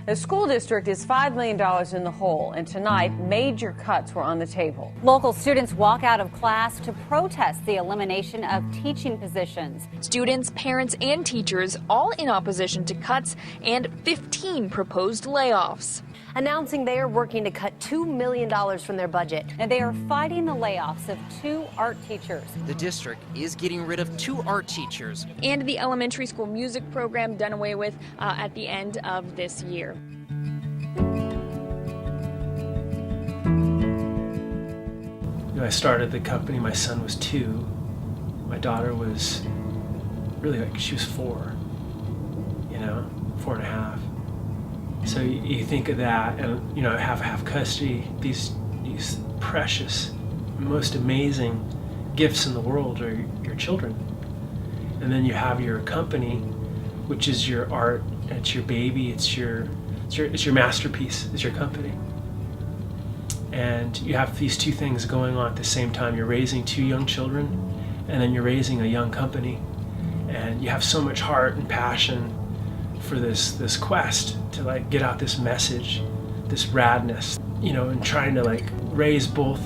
The school district is $5 million in the hole, and tonight, major cuts were on the table. Local students walk out of class to protest the elimination of teaching positions. Students, parents, and teachers all in opposition to cuts and 15 proposed layoffs. Announcing they are working to cut $2 million from their budget. And they are fighting the layoffs of 2 art teachers. The district is getting rid of 2 art teachers. And the elementary school music program done away with at the end of this year. I started the company, my son was 2. My daughter was really she was 4, 4 and a half. So you think of that, and have custody. These precious, most amazing gifts in the world are your children, and then you have your company, which is your art. It's your baby. It's your masterpiece. It's your company, and you have these 2 things going on at the same time. You're raising 2 young children, and then you're raising a young company, and you have so much heart and passion for this quest to get out this message, this radness, and trying to raise both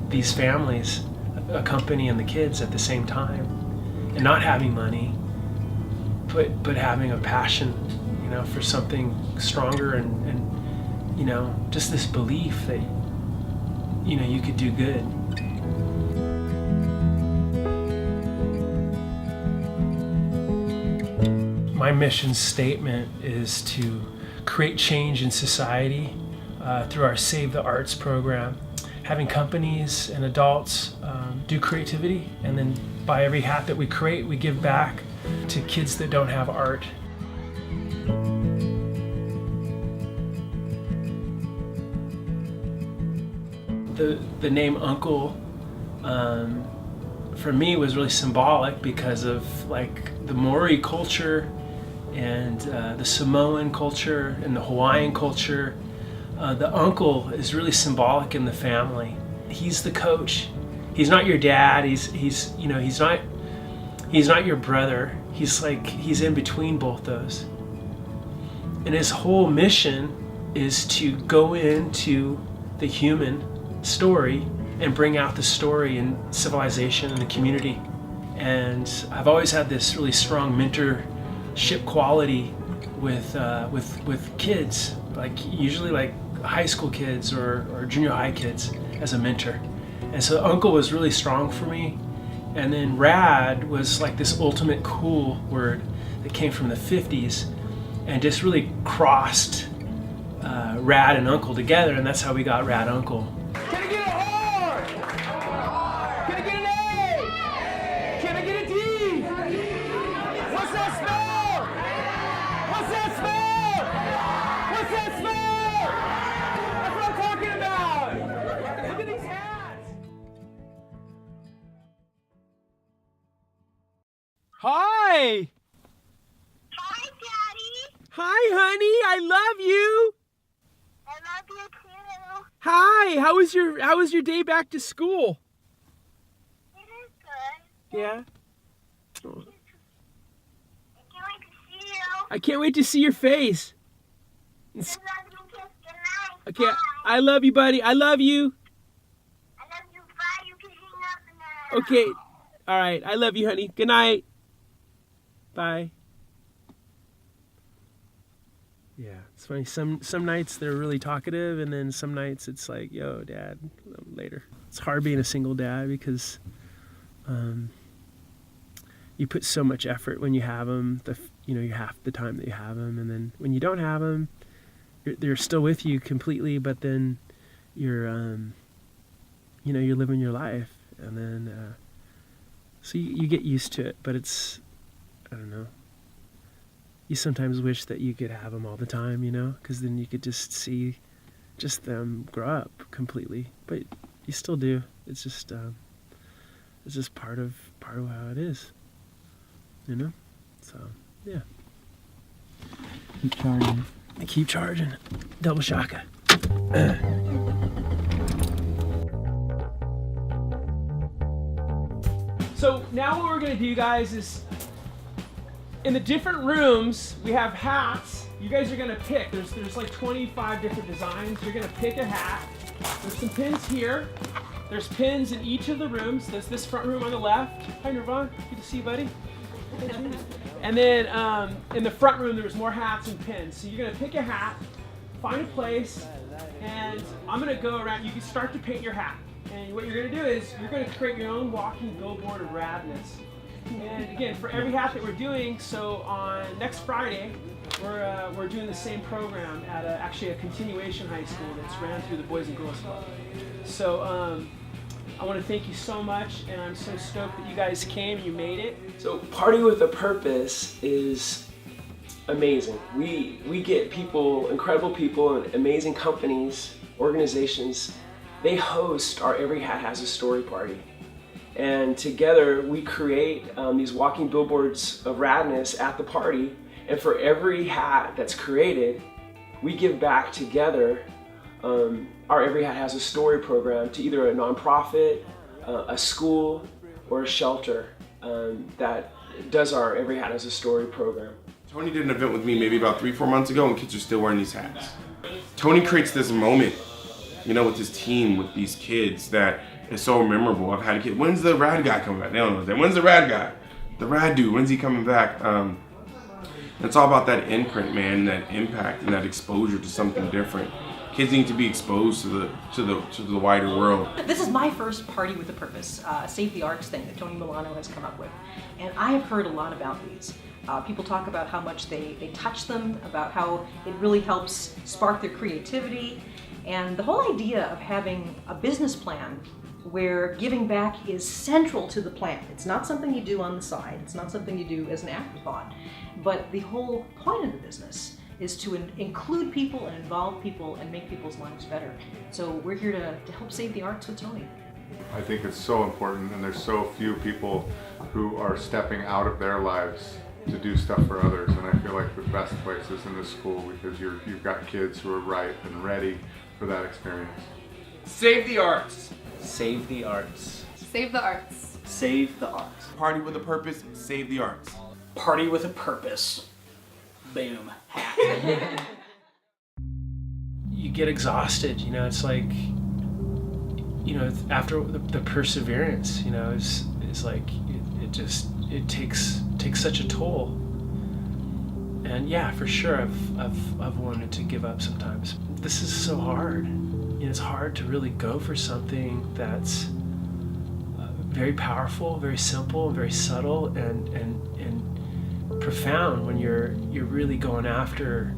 these families, a company and the kids at the same time, and not having money, but having a passion, for something stronger and just this belief that you could do good. My mission statement is to create change in society through our SaveTheArts program, having companies and adults do creativity, and then by every hat that we create, we give back to kids that don't have art. The name Uncle for me was really symbolic because of the Maori culture and the Samoan culture and the Hawaiian culture. The uncle is really symbolic in the family. He's the coach. He's not your dad. He's not your brother. He's in between both those. And his whole mission is to go into the human story and bring out the story in civilization and the community. And I've always had this really strong mentorship quality with kids, usually high school kids or junior high kids as a mentor. And so Uncle was really strong for me. And then Rad was this ultimate cool word that came from the 50s and just really crossed Rad and Uncle together, and that's how we got RadUncle. Can I get a hard? Can I get an A? Can I get a D? What's that smell? What's that smell? What's that smell? That's what I'm talking about. Look at these hats. Hi. Hi, Daddy. Hi, honey. I love you. I love you too. Hi. How was your day back to school? It is good. Yeah. I can't wait to see you. I can't wait to see your face. Just love you. Kiss. Good night. Okay. Bye. I love you, buddy. I love you. I love you. Bye. You can hang up now. Okay. All right. I love you, honey. Good night. Bye. Yeah, it's funny. Some nights they're really talkative, and then some nights it's yo, Dad, later. It's hard being a single dad because you put so much effort when you have them. You half the time that you have them, and then when you don't have them, they're still with you completely. But then you're you're living your life, and then so you get used to it. But it's, I don't know. You sometimes wish that you could have them all the time, because then you could just see them grow up completely. But you still do. It's just part of how it is, So yeah. Keep charging. Keep charging. Double shaka. So now what we're gonna do, guys, is in the different rooms, we have hats. You guys are gonna pick. There's like 25 different designs. You're gonna pick a hat. There's some pins here. There's pins in each of the rooms. There's this front room on the left. Hi, Nirvan. Good to see you, buddy. And then in the front room, there's more hats and pins. So you're gonna pick a hat, find a place, and I'm gonna go around. You can start to paint your hat. And what you're gonna do is you're gonna create your own walking billboard of radness. And again, for every hat that we're doing, so on next Friday, we're doing the same program at actually a continuation high school that's ran through the Boys and Girls Club. So I want to thank you so much, and I'm so stoked that you guys came and you made it. So Party with a Purpose is amazing. We get people, incredible people, and amazing companies, organizations. They host our Every Hat Has a Story party. And together we create these walking billboards of radness at the party. And for every hat that's created, we give back together our Every Hat Has a Story program to either a nonprofit, a school, or a shelter that does our Every Hat Has a Story program. Tony did an event with me maybe about 3-4 months ago, and kids are still wearing these hats. Tony creates this moment, you know, with his team, with these kids that is so memorable. I've had a kid, when's the rad guy coming back? They don't know that. When's the rad guy? The rad dude, when's he coming back? It's all about that imprint, man, that impact and that exposure to something different. Kids need to be exposed to the wider world. This is my first Party with a Purpose, Save the Arts thing that Tony Milano has come up with. And I have heard a lot about these. People talk about how much they touch them, about how it really helps spark their creativity. And the whole idea of having a business plan where giving back is central to the plan. It's not something you do on the side. It's not something you do as an afterthought. But the whole point of the business is to include people and involve people and make people's lives better. So we're here to help save the arts with Tony. I think it's so important, and there's so few people who are stepping out of their lives to do stuff for others, and I feel like the best place is in this school because you've got kids who are ripe and ready for that experience. Save the arts. Save the arts. Save the arts. Save the arts. Party with a purpose, save the arts. Party with a purpose. Boom. You get exhausted, you know, it's like, you know, after the perseverance, you know, is like, it takes such a toll. And yeah, for sure, I've wanted to give up sometimes. This is so hard. You know, it's hard to really go for something that's very powerful, very simple, very subtle, and profound when you're really going after,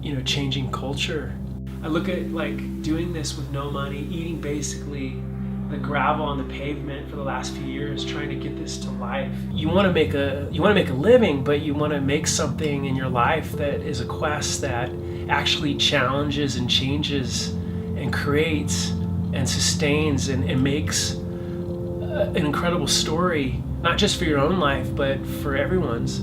you know, changing culture. I look at like doing this with no money, eating basically the gravel on the pavement for the last few years, trying to get this to life. You want to make a living, but you want to make something in your life that is a quest that actually challenges and changes and creates and sustains and makes an incredible story, not just for your own life, but for everyone's.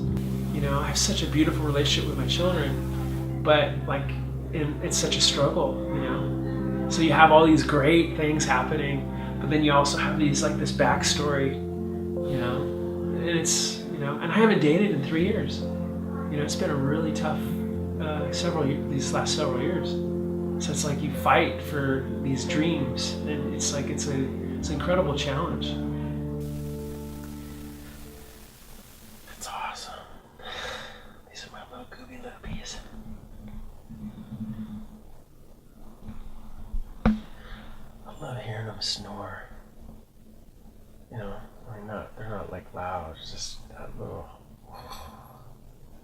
You know, I have such a beautiful relationship with my children, but like, it's such a struggle, you know? So you have all these great things happening, but then you also have these, like this backstory, you know? And it's, you know, and I haven't dated in 3 years. You know, it's been a really tough these last several years. So it's like you fight for these dreams, and it's like, it's an incredible challenge. That's awesome. These are my little gooby loopies. I love hearing them snore. You know, they're not like loud, it's just that little,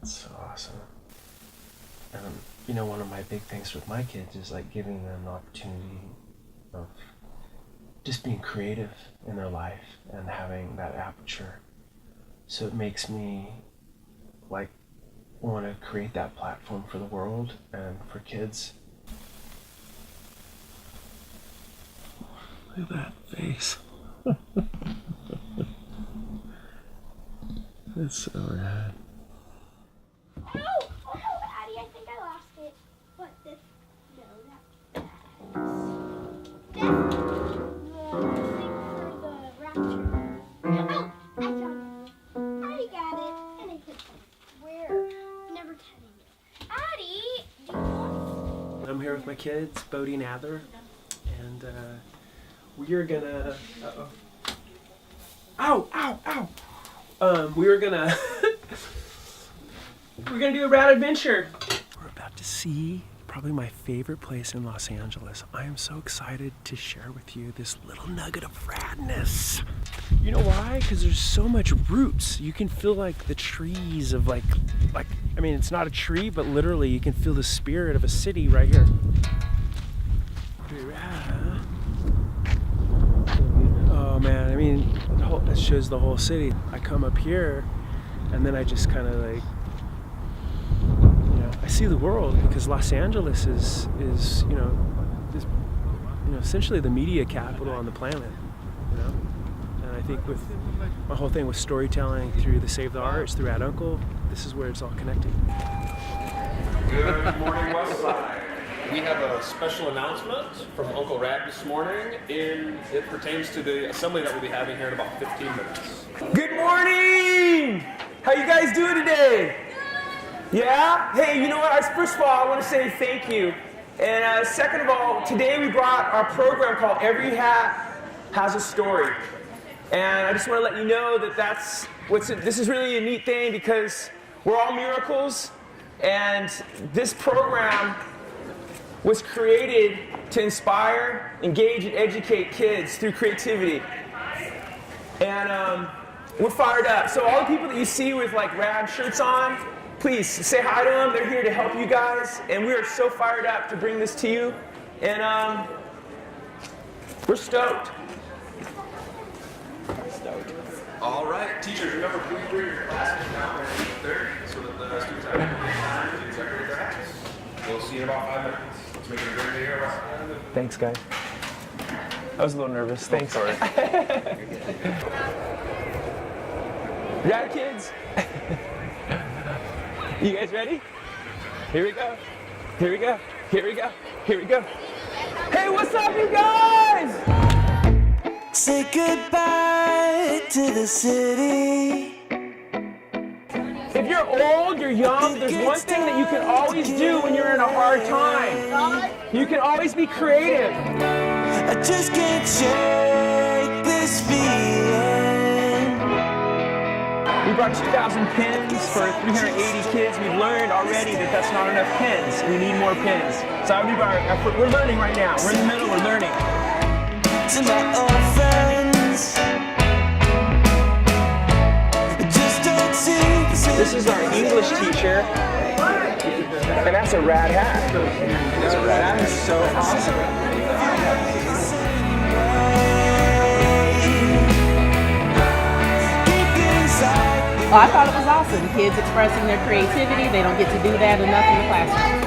it's so awesome. You know, one of my big things with my kids is like giving them an opportunity of just being creative in their life and having that aperture. So it makes me like want to create that platform for the world and for kids. Look at that face. That's so rad. Oh, Addie, I think I lost it. What, this? No, that's the thing for the rapture. Oh, I found it. here with my kids, Bodie and Adler, and we are gonna. Ow! Ow! Ow! We're gonna do a rad adventure. We're about to see probably my favorite place in Los Angeles. I am so excited to share with you this little nugget of radness. You know why? Because there's so much roots. You can feel like the trees of like, I mean, it's not a tree, but literally you can feel the spirit of a city right here. Oh man, I mean, that shows the whole city. I come up here and then I just kind of like, I see the world, because Los Angeles is essentially the media capital on the planet, And I think with my whole thing with storytelling through the SaveTheArts, through RadUncle, this is where it's all connected. Good morning, Westside. We have a special announcement from Uncle Rad this morning. It pertains to the assembly that we'll be having here in about 15 minutes. Good morning! How you guys doing today? Yeah? Hey, you know what? First of all, I want to say thank you. And second of all, today we brought our program called Every Hat Has a Story. And I just want to let you know that this is really a neat thing, because we're all miracles. And this program was created to inspire, engage, and educate kids through creativity. And we're fired up. So all the people that you see with like rad shirts on, please say hi to them. They're here to help you guys, and we are so fired up to bring this to you. And we're stoked. All right, teachers, remember, please bring your classes down there so that the students have time to decorate their hats. We'll see you in about 5 minutes. Let's make it a great day here. Thanks, guys. I was a little nervous. Thanks. Sorry. Rad kids. You guys ready? Here we go. Here we go. Here we go. Here we go. Hey, what's up, you guys? Say goodbye to the city. If you're old, you're young, there's one thing that you can always do when you're in a hard time. You can always be creative. I just can't shake this feeling. We brought 2,000 pins for 380 kids. We've learned already that that's not enough pins. We need more pins. So we're learning right now. We're in the middle, we're learning. To my old friends, just don't see. This is our English teacher, and that's a rad hat. That is so awesome. Oh, I thought it was awesome. Kids expressing their creativity. They don't get to do that enough in the classroom.